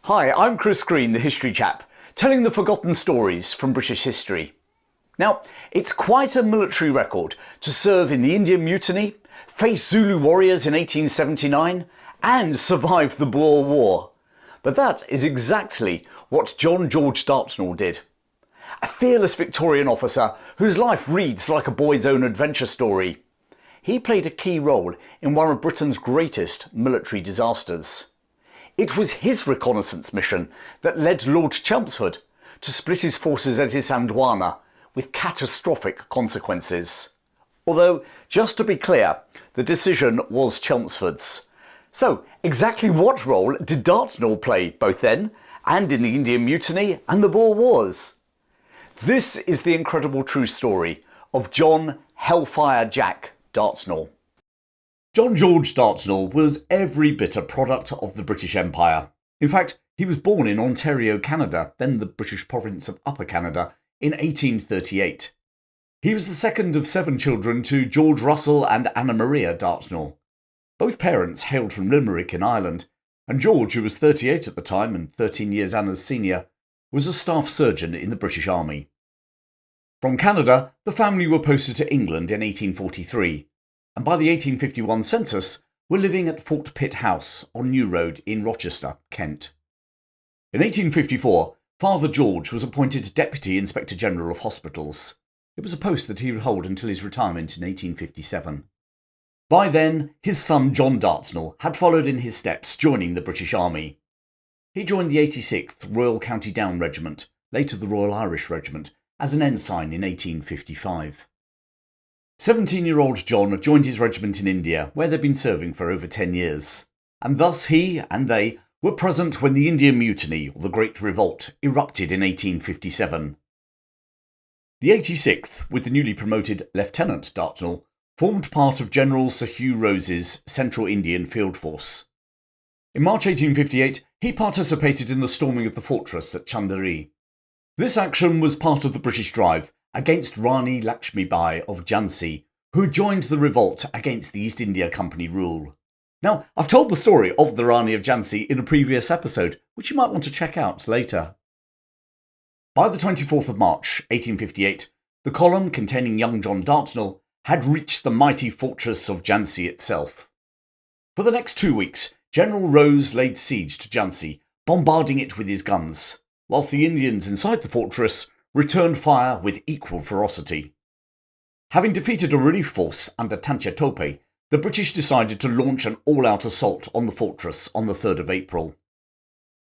Hi, I'm Chris Green, the History Chap, telling the forgotten stories from British history. Now, it's quite a military record to serve in the Indian Mutiny, face Zulu warriors in 1879, and survive the Boer War. But that is exactly what John George Dartnell did. A fearless Victorian officer whose life reads like a boy's own adventure story. He played a key role in one of Britain's greatest military disasters. It was his reconnaissance mission that led Lord Chelmsford to split his forces at Isandlwana, with catastrophic consequences. Although, just to be clear, the decision was Chelmsford's. So, exactly what role did Dartnell play both then and in the Indian Mutiny and the Boer Wars? This is the incredible true story of John Hellfire Jack Dartnell. John George Dartnell was every bit a product of the British Empire. In fact, he was born in Ontario, Canada, then the British province of Upper Canada, in 1838. He was the second of 7 children to George Russell and Anna Maria Dartnell. Both parents hailed from Limerick in Ireland, and George, who was 38 at the time and 13 years Anna's senior, was a staff surgeon in the British Army. From Canada, the family were posted to England in 1843, and by the 1851 census were living at Fort Pitt House on New Road in Rochester, Kent. In 1854, Father George was appointed Deputy Inspector General of Hospitals. It was a post that he would hold until his retirement in 1857. By then, his son John Dartnell had followed in his steps, joining the British Army. He joined the 86th Royal County Down Regiment, later the Royal Irish Regiment, as an ensign in 1855. 17-year-old John joined his regiment in India, where they'd been serving for over 10 years, and thus he and they were present when the Indian Mutiny, or the Great Revolt, erupted in 1857. The 86th, with the newly promoted Lieutenant Dartnell, formed part of General Sir Hugh Rose's Central Indian Field Force. In March 1858, he participated in the storming of the fortress at Chanderi. This action was part of the British drive against Rani Lakshmi Bai of Jhansi, who had joined the revolt against the East India Company rule. Now, I've told the story of the Rani of Jhansi in a previous episode, which you might want to check out later. By the 24th of March, 1858, the column containing young John Dartnell had reached the mighty fortress of Jhansi itself. For the next 2 weeks, General Rose laid siege to Jhansi, bombarding it with his guns, whilst the Indians inside the fortress returned fire with equal ferocity. Having defeated a relief force under Tancha Tope, the British decided to launch an all-out assault on the fortress on the 3rd of April.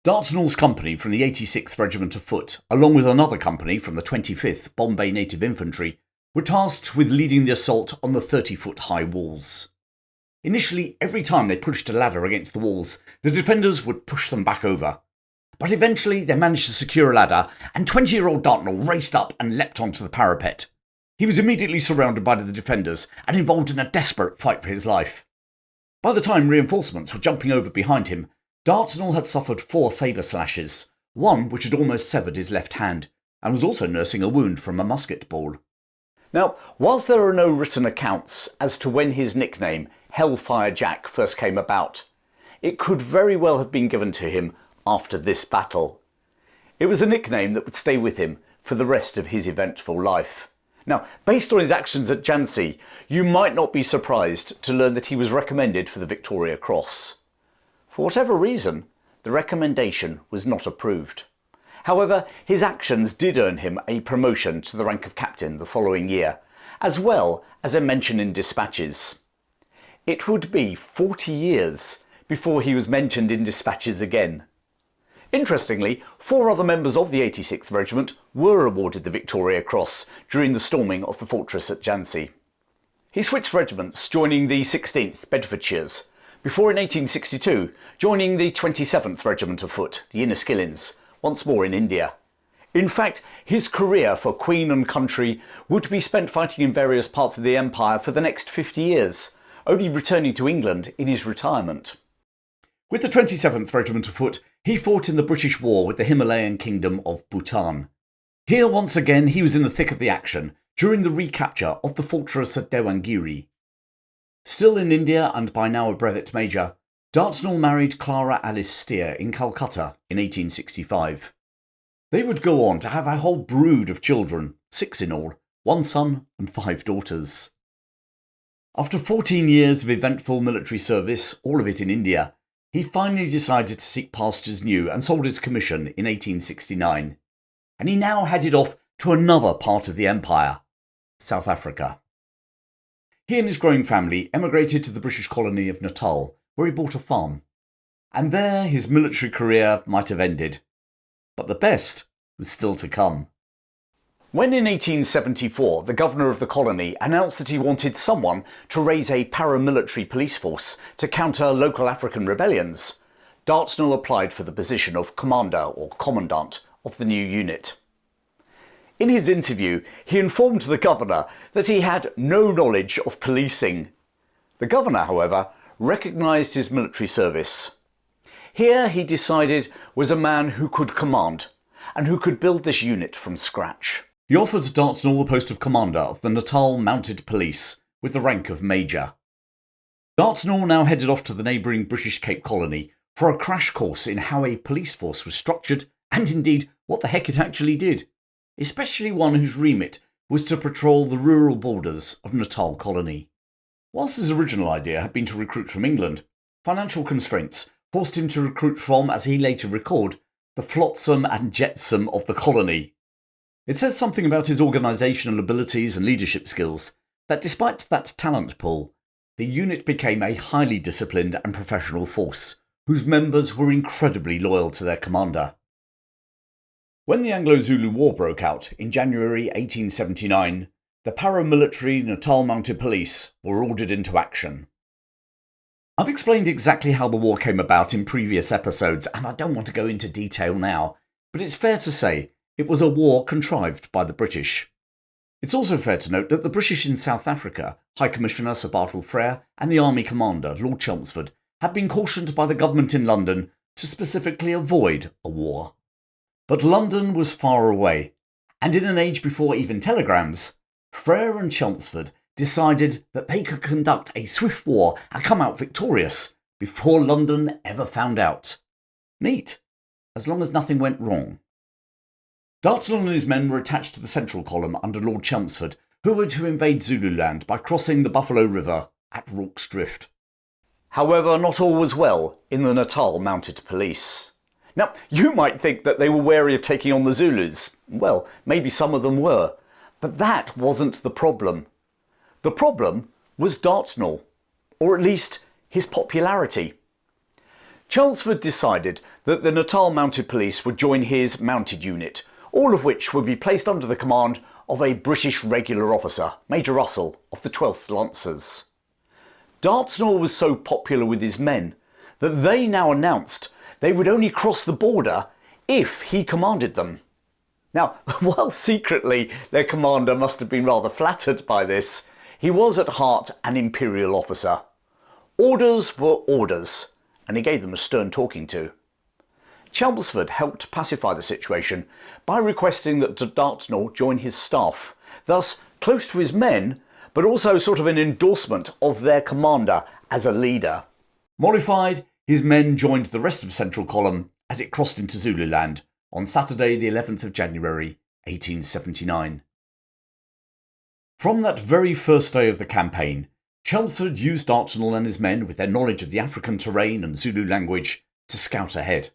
Dartnell's company from the 86th Regiment of Foot, along with another company from the 25th Bombay Native Infantry, were tasked with leading the assault on the 30-foot high walls. Initially, every time they pushed a ladder against the walls, the defenders would push them back over. But eventually they managed to secure a ladder, and 20-year-old Dartnell raced up and leapt onto the parapet. He was immediately surrounded by the defenders and involved in a desperate fight for his life. By the time reinforcements were jumping over behind him, Dartnell had suffered 4 sabre slashes, one which had almost severed his left hand, and was also nursing a wound from a musket ball. Now, whilst there are no written accounts as to when his nickname, Hellfire Jack, first came about, it could very well have been given to him after this battle. It was a nickname that would stay with him for the rest of his eventful life. Now, based on his actions at Jhansi, you might not be surprised to learn that he was recommended for the Victoria Cross. For whatever reason, the recommendation was not approved. However, his actions did earn him a promotion to the rank of captain the following year, as well as a mention in dispatches. It would be 40 years before he was mentioned in dispatches again. Interestingly, 4 other members of the 86th Regiment were awarded the Victoria Cross during the storming of the fortress at Jhansi. He switched regiments, joining the 16th Bedfordshires, before in 1862 joining the 27th Regiment of Foot, the Inniskillings, once more in India. In fact, his career for Queen and country would be spent fighting in various parts of the Empire for the next 50 years, only returning to England in his retirement. With the 27th Regiment of Foot, he fought in the British War with the Himalayan Kingdom of Bhutan. Here once again he was in the thick of the action during the recapture of the fortress at Dewangiri. Still in India and by now a brevet major, Dartnell married Clara Alice Steer in Calcutta in 1865. They would go on to have a whole brood of children, 6 in all, 1 son and 5 daughters. After 14 years of eventful military service, all of it in India, he finally decided to seek pastures new and sold his commission in 1869. And he now headed off to another part of the empire, South Africa. He and his growing family emigrated to the British colony of Natal, where he bought a farm. And there his military career might have ended. But the best was still to come. When in 1874 the governor of the colony announced that he wanted someone to raise a paramilitary police force to counter local African rebellions, Dartnell applied for the position of commander or commandant of the new unit. In his interview, he informed the governor that he had no knowledge of policing. The governor, however, recognised his military service. Here, he decided, was a man who could command, and who could build this unit from scratch. He offered Dartnell the post of commander of the Natal Mounted Police, with the rank of major. Dartnell now headed off to the neighbouring British Cape Colony for a crash course in how a police force was structured, and indeed what the heck it actually did, especially one whose remit was to patrol the rural borders of Natal Colony. Whilst his original idea had been to recruit from England, financial constraints forced him to recruit from, as he later recalled, the flotsam and jetsam of the colony. It says something about his organisational abilities and leadership skills that despite that talent pool, the unit became a highly disciplined and professional force, whose members were incredibly loyal to their commander. When the Anglo-Zulu War broke out in January 1879, the paramilitary Natal Mounted Police were ordered into action. I've explained exactly how the war came about in previous episodes, and I don't want to go into detail now, but it's fair to say it was a war contrived by the British. It's also fair to note that the British in South Africa, High Commissioner Sir Bartle Frere, and the Army Commander, Lord Chelmsford, had been cautioned by the government in London to specifically avoid a war. But London was far away, and in an age before even telegrams, Frere and Chelmsford decided that they could conduct a swift war and come out victorious before London ever found out. Neat, as long as nothing went wrong. Dartnell and his men were attached to the central column under Lord Chelmsford, who were to invade Zululand by crossing the Buffalo River at Rorke's Drift. However, not all was well in the Natal Mounted Police. Now, you might think that they were wary of taking on the Zulus. Well, maybe some of them were. But that wasn't the problem. The problem was Dartnell, or at least his popularity. Chelmsford decided that the Natal Mounted Police would join his mounted unit, all of which would be placed under the command of a British regular officer, Major Russell of the 12th Lancers. Dartnell was so popular with his men that they now announced they would only cross the border if he commanded them. Now, while secretly their commander must have been rather flattered by this, he was at heart an imperial officer. Orders were orders, and he gave them a stern talking to. Chelmsford helped pacify the situation by requesting that Dartnell join his staff, thus close to his men, but also sort of an endorsement of their commander as a leader. Mollified, his men joined the rest of Central Column as it crossed into Zululand on Saturday the 11th of January 1879. From that very first day of the campaign, Chelmsford used Dartnell and his men, with their knowledge of the African terrain and Zulu language, to scout ahead.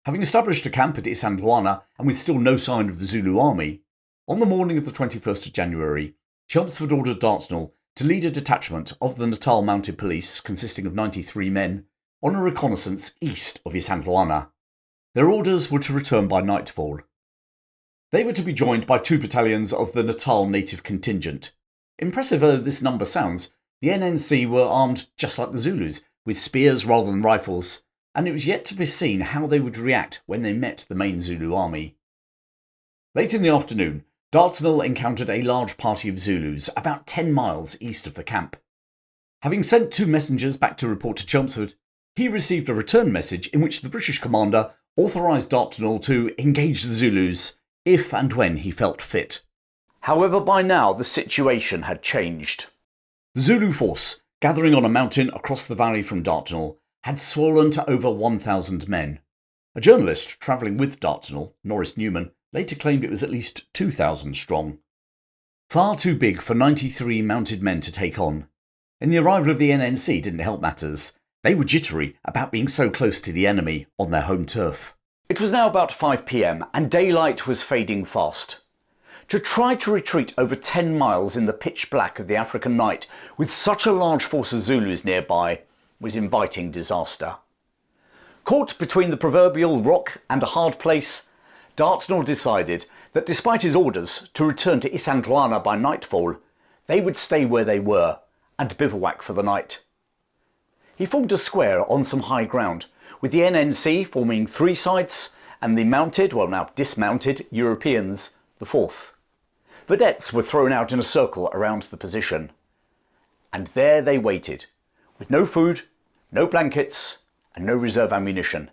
Having established a camp at Isandlwana and with still no sign of the Zulu army, on the morning of the 21st of January, Chelmsford ordered Dartnell to lead a detachment of the Natal Mounted Police consisting of 93 men on a reconnaissance east of Isandlwana. Their orders were to return by nightfall. They were to be joined by 2 battalions of the Natal Native Contingent. Impressive though this number sounds, the NNC were armed just like the Zulus, with spears rather than rifles, and it was yet to be seen how they would react when they met the main Zulu army. Late in the afternoon, Dartnell encountered a large party of Zulus about 10 miles east of the camp. Having sent 2 messengers back to report to Chelmsford, he received a return message in which the British commander authorised Dartnell to engage the Zulus if and when he felt fit. However, by now the situation had changed. The Zulu force, gathering on a mountain across the valley from Dartnell, had swollen to over 1,000 men. A journalist travelling with Dartnell, Norris Newman, later claimed it was at least 2,000 strong. Far too big for 93 mounted men to take on. And the arrival of the NNC didn't help matters. They were jittery about being so close to the enemy on their home turf. It was now about 5 p.m. and daylight was fading fast. To try to retreat over 10 miles in the pitch black of the African night with such a large force of Zulus nearby was inviting disaster. Caught between the proverbial rock and a hard place, Dartnell decided that despite his orders to return to Isandlwana by nightfall, they would stay where they were and bivouac for the night. He formed a square on some high ground, with the NNC forming 3 sides and the mounted, well now dismounted, Europeans the 4th. Vedettes were thrown out in a circle around the position. And there they waited, with no food, no blankets and no reserve ammunition,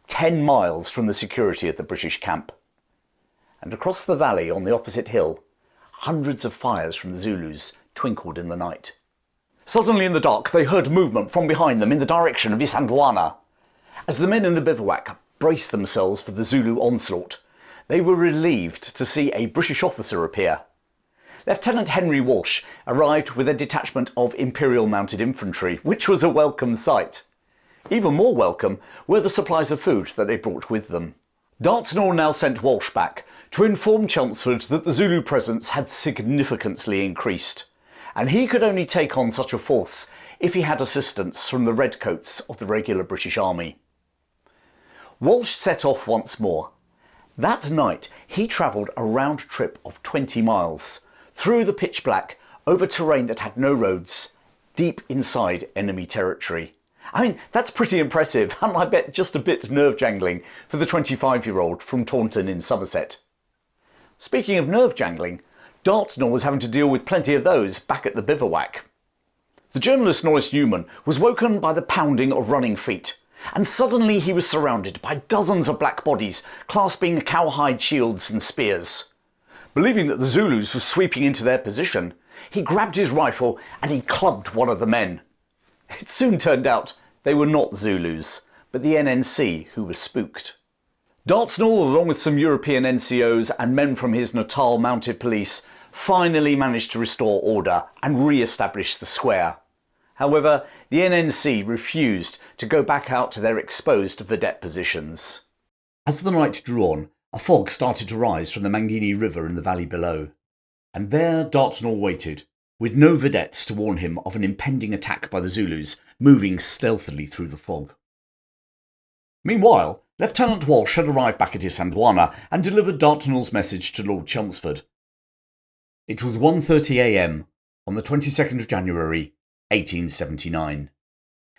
10 miles from the security of the British camp. And across the valley on the opposite hill, hundreds of fires from the Zulus twinkled in the night. Suddenly in the dark they heard movement from behind them in the direction of Isandlwana. As the men in the bivouac braced themselves for the Zulu onslaught, they were relieved to see a British officer appear. Lieutenant Henry Walsh arrived with a detachment of Imperial Mounted Infantry, which was a welcome sight. Even more welcome were the supplies of food that they brought with them. Dartnell now sent Walsh back to inform Chelmsford that the Zulu presence had significantly increased, and he could only take on such a force if he had assistance from the redcoats of the regular British Army. Walsh set off once more. That night he travelled a round trip of 20 miles, through the pitch black, over terrain that had no roads, deep inside enemy territory. I mean, that's pretty impressive, and I bet just a bit nerve-jangling for the 25-year-old from Taunton in Somerset. Speaking of nerve-jangling, Dartnell was having to deal with plenty of those back at the bivouac. The journalist Norris Newman was woken by the pounding of running feet, and suddenly he was surrounded by dozens of black bodies clasping cowhide shields and spears. Believing that the Zulus were sweeping into their position, he grabbed his rifle and he clubbed one of the men. It soon turned out they were not Zulus, but the NNC who were spooked. Dartnell, along with some European NCOs and men from his Natal Mounted Police, finally managed to restore order and re-establish the square. However, the NNC refused to go back out to their exposed vedette positions. As the night drew on, a fog started to rise from the Mangini River in the valley below. And there Dartnell waited, with no vedettes to warn him of an impending attack by the Zulus, moving stealthily through the fog. Meanwhile, Lieutenant Walsh had arrived back at Isandlwana and delivered Dartnell's message to Lord Chelmsford. It was 1:30 a.m. on the 22nd of January, 1879. And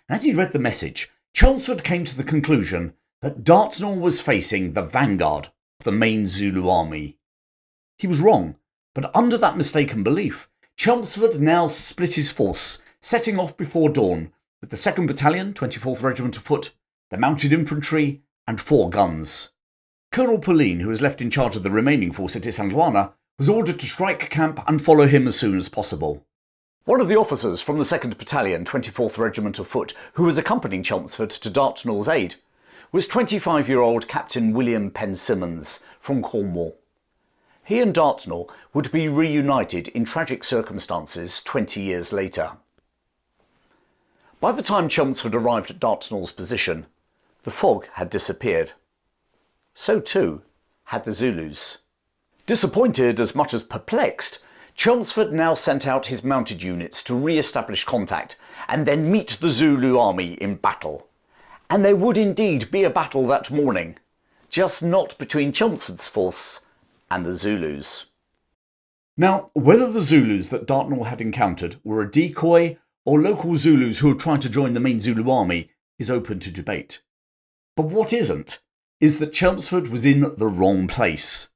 as he read the message, Chelmsford came to the conclusion that Dartnell was facing the vanguard of the main Zulu army. He was wrong, but under that mistaken belief, Chelmsford now split his force, setting off before dawn with the 2nd Battalion, 24th Regiment of Foot, the Mounted Infantry, and 4 guns. Colonel Pauline, who was left in charge of the remaining force at Isandlwana, was ordered to strike camp and follow him as soon as possible. One of the officers from the 2nd Battalion, 24th Regiment of Foot, who was accompanying Chelmsford to Dartnell's aid, was 25-year-old Captain William Penn Simmons from Cornwall. He and Dartnell would be reunited in tragic circumstances 20 years later. By the time Chelmsford arrived at Dartnell's position, the fog had disappeared. So too had the Zulus. Disappointed as much as perplexed, Chelmsford now sent out his mounted units to re-establish contact and then meet the Zulu army in battle. And there would indeed be a battle that morning, just not between Chelmsford's force and the Zulus. Now, whether the Zulus that Dartnell had encountered were a decoy or local Zulus who were trying to join the main Zulu army is open to debate. But what isn't is that Chelmsford was in the wrong place.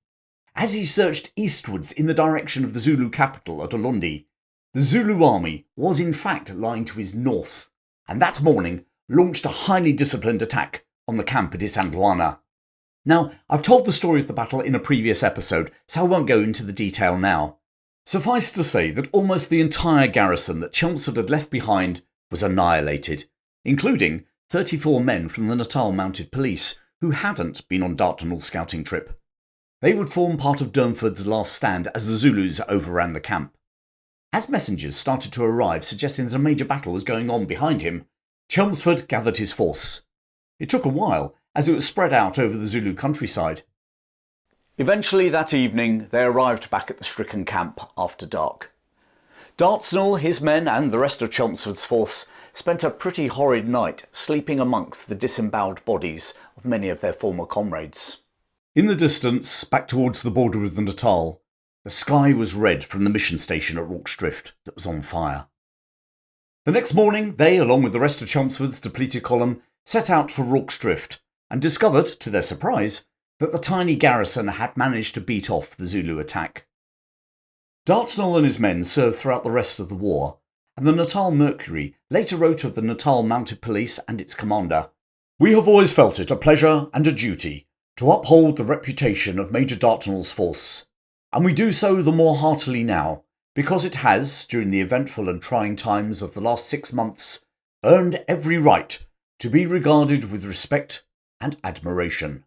As he searched eastwards in the direction of the Zulu capital at Ulundi, the Zulu army was in fact lying to his north, and that morning launched a highly disciplined attack on the camp at Isandlwana. Now, I've told the story of the battle in a previous episode, so I won't go into the detail now. Suffice to say that almost the entire garrison that Chelmsford had left behind was annihilated, including 34 men from the Natal Mounted Police who hadn't been on Dartnell's scouting trip. They would form part of Durnford's last stand as the Zulus overran the camp. As messengers started to arrive suggesting that a major battle was going on behind him, Chelmsford gathered his force. It took a while, as it was spread out over the Zulu countryside. Eventually that evening they arrived back at the stricken camp after dark. Dartnell, his men and the rest of Chelmsford's force spent a pretty horrid night sleeping amongst the disemboweled bodies of many of their former comrades. In the distance, back towards the border with the Natal, the sky was red from the mission station at Rorke's that was on fire. The next morning they, along with the rest of Chelmsford's depleted column, set out for Rorke's and discovered, to their surprise, that the tiny garrison had managed to beat off the Zulu attack. Dartnell and his men served throughout the rest of the war, and the Natal Mercury later wrote of the Natal Mounted Police and its commander, "We have always felt it a pleasure and a duty to uphold the reputation of Major Dartnell's force, and we do so the more heartily now, because it has, during the eventful and trying times of the last 6 months, earned every right to be regarded with respect and admiration.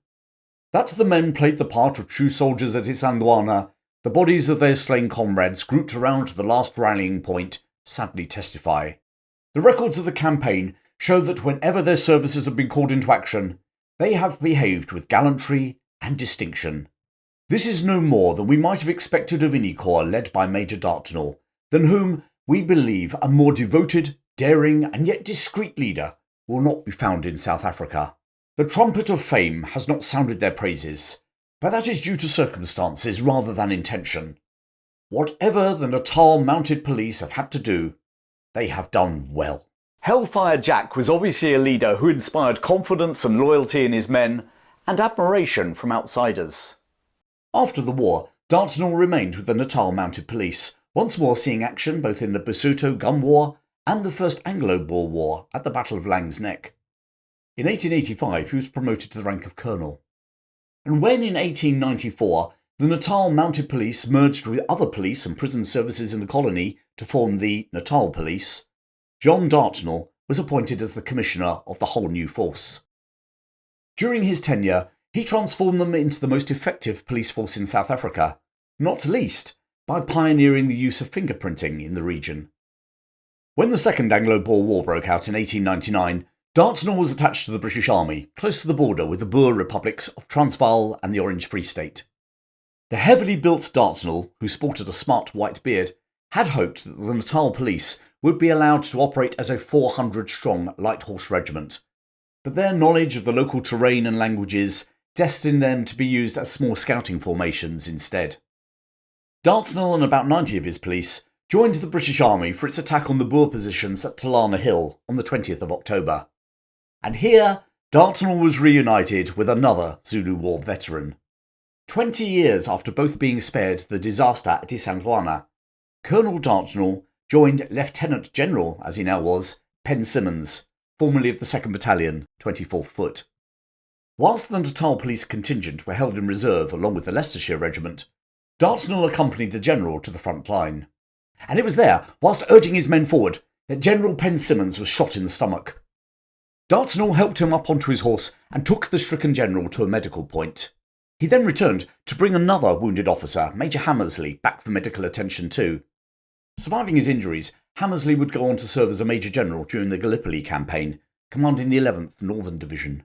That the men played the part of true soldiers at Isandlwana, the bodies of their slain comrades grouped around the last rallying point, sadly testify. The records of the campaign show that whenever their services have been called into action, they have behaved with gallantry and distinction. This is no more than we might have expected of any corps led by Major Dartnell, than whom we believe a more devoted, daring and yet discreet leader will not be found in South Africa. The trumpet of fame has not sounded their praises, but that is due to circumstances rather than intention. Whatever the Natal Mounted Police have had to do, they have done well." Hellfire Jack was obviously a leader who inspired confidence and loyalty in his men, and admiration from outsiders. After the war, Dartnell remained with the Natal Mounted Police, once more seeing action both in the Basuto Gum War and the First Anglo-Boer War at the Battle of Laing's Nek. In 1885 he was promoted to the rank of colonel. And when in 1894 the Natal Mounted Police merged with other police and prison services in the colony to form the Natal Police, John Dartnell was appointed as the commissioner of the whole new force. During his tenure, he transformed them into the most effective police force in South Africa, not least by pioneering the use of fingerprinting in the region. When the Second Anglo-Boer War broke out in 1899, Dartnell was attached to the British Army, close to the border with the Boer republics of Transvaal and the Orange Free State. The heavily built Dartnell, who sported a smart white beard, had hoped that the Natal Police would be allowed to operate as a 400-strong light horse regiment, but their knowledge of the local terrain and languages destined them to be used as small scouting formations instead. Dartnell and about 90 of his police joined the British Army for its attack on the Boer positions at Tulana Hill on the 20th of October. And here, Dartnell was reunited with another Zulu War veteran. 20 years after both being spared the disaster at Isandlwana, Colonel Dartnell joined Lieutenant General, as he now was, Penn Simmons, formerly of the 2nd Battalion, 24th Foot. Whilst the Natal Police contingent were held in reserve along with the Leicestershire Regiment, Dartnell accompanied the General to the front line. And it was there, whilst urging his men forward, that General Penn Simmons was shot in the stomach. Dartnell helped him up onto his horse and took the stricken general to a medical point. He then returned to bring another wounded officer, Major Hammersley, back for medical attention too. Surviving his injuries, Hammersley would go on to serve as a Major General during the Gallipoli campaign, commanding the 11th Northern Division.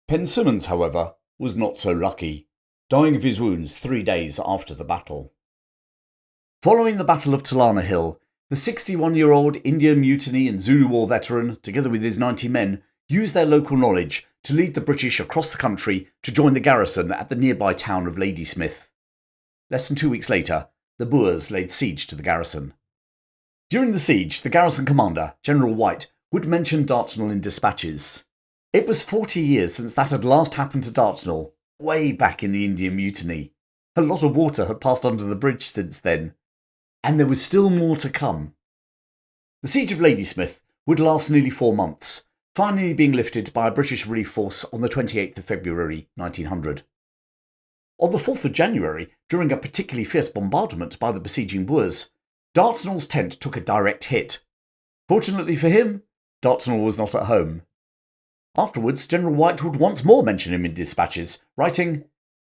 Penn Simmons, however, was not so lucky, dying of his wounds 3 days after the battle. Following the Battle of Tulana Hill, the 61-year-old Indian Mutiny and Zulu War veteran, together with his 90 men, used their local knowledge to lead the British across the country to join the garrison at the nearby town of Ladysmith. Less than 2 weeks later, the Boers laid siege to the garrison. During the siege, the garrison commander, General White, would mention Dartnell in dispatches. It was 40 years since that had last happened to Dartnell, way back in the Indian Mutiny. A lot of water had passed under the bridge since then, and there was still more to come. The siege of Ladysmith would last nearly 4 months, finally being lifted by a British relief force on the 28th of February 1900. On the 4th of January, during a particularly fierce bombardment by the besieging Boers, Dartnell's tent took a direct hit. Fortunately for him, Dartnell was not at home. Afterwards, General White would once more mention him in dispatches, writing,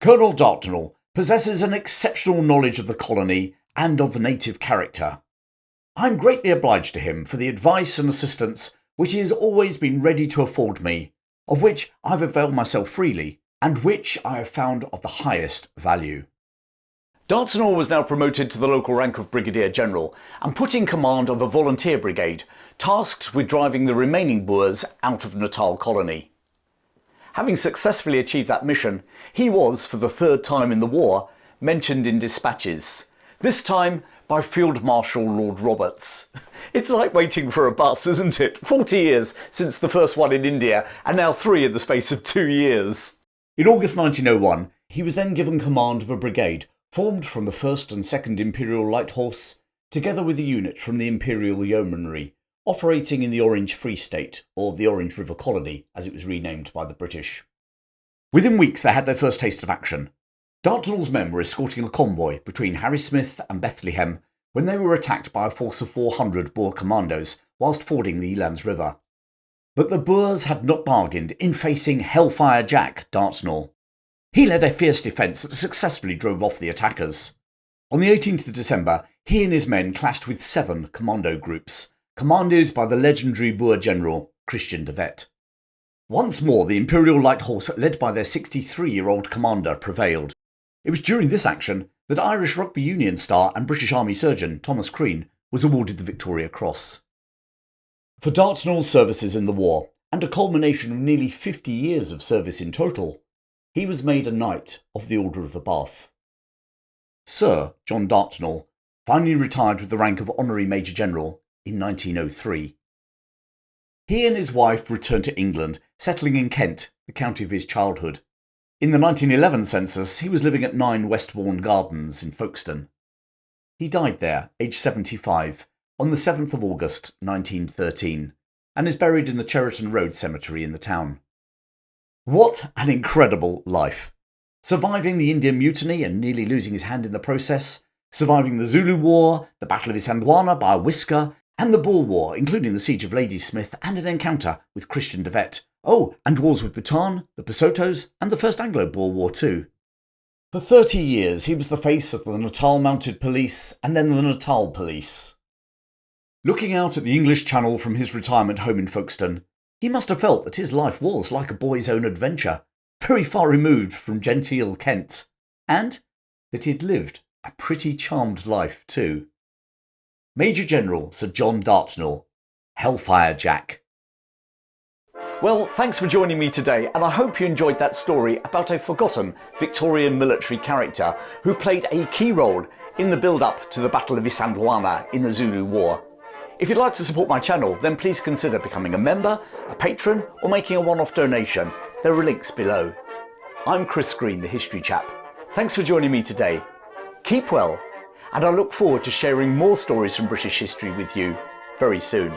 "Colonel Dartnell possesses an exceptional knowledge of the colony and of the native character. I am greatly obliged to him for the advice and assistance which he has always been ready to afford me, of which I have availed myself freely, and which I have found of the highest value." Dartnell was now promoted to the local rank of Brigadier General and put in command of a volunteer brigade tasked with driving the remaining Boers out of Natal colony. Having successfully achieved that mission, he was, for the third time in the war, mentioned in dispatches, this time by Field Marshal Lord Roberts. It's like waiting for a bus, isn't it? 40 years since the first one in India, and now 3 in the space of 2 years. In August 1901, he was then given command of a brigade formed from the 1st and 2nd Imperial Light Horse, together with a unit from the Imperial Yeomanry, operating in the Orange Free State, or the Orange River Colony, as it was renamed by the British. Within weeks they had their first taste of action. Dartnell's men were escorting a convoy between Ladysmith and Bethlehem when they were attacked by a force of 400 Boer commandos whilst fording the Elands River. But the Boers had not bargained in facing Hellfire Jack Dartnell. He led a fierce defence that successfully drove off the attackers. On the 18th of December, he and his men clashed with 7 commando groups, commanded by the legendary Boer general Christian de Wet. Once more, the Imperial Light Horse, led by their 63-year-old commander, prevailed. It was during this action that Irish Rugby Union star and British Army surgeon Thomas Crean was awarded the Victoria Cross. For Dartnell's services in the war, and a culmination of nearly 50 years of service in total, he was made a Knight of the Order of the Bath. Sir John Dartnell finally retired with the rank of Honorary Major General in 1903. He and his wife returned to England, settling in Kent, the county of his childhood. In the 1911 census, he was living at 9 Westbourne Gardens in Folkestone. He died there, aged 75, on the 7th of August 1913, and is buried in the Cheriton Road Cemetery in the town. What an incredible life! Surviving the Indian Mutiny and nearly losing his hand in the process, surviving the Zulu War, the Battle of Isandlwana by a whisker, and the Boer War, including the Siege of Ladysmith and an encounter with Christian de Wet. Oh, and wars with Bhutan, the Basotos, and the First Anglo-Boer War too. For 30 years he was the face of the Natal Mounted Police and then the Natal Police. Looking out at the English Channel from his retirement home in Folkestone, he must have felt that his life was like a boy's own adventure, very far removed from genteel Kent, and that he'd lived a pretty charmed life too. Major General Sir John Dartnell, Hellfire Jack. Well, thanks for joining me today, and I hope you enjoyed that story about a forgotten Victorian military character who played a key role in the build-up to the Battle of Isandlwana in the Zulu War. If you'd like to support my channel, then please consider becoming a member, a patron, or making a one-off donation. There are links below. I'm Chris Green, the History Chap. Thanks for joining me today. Keep well, and I look forward to sharing more stories from British history with you very soon.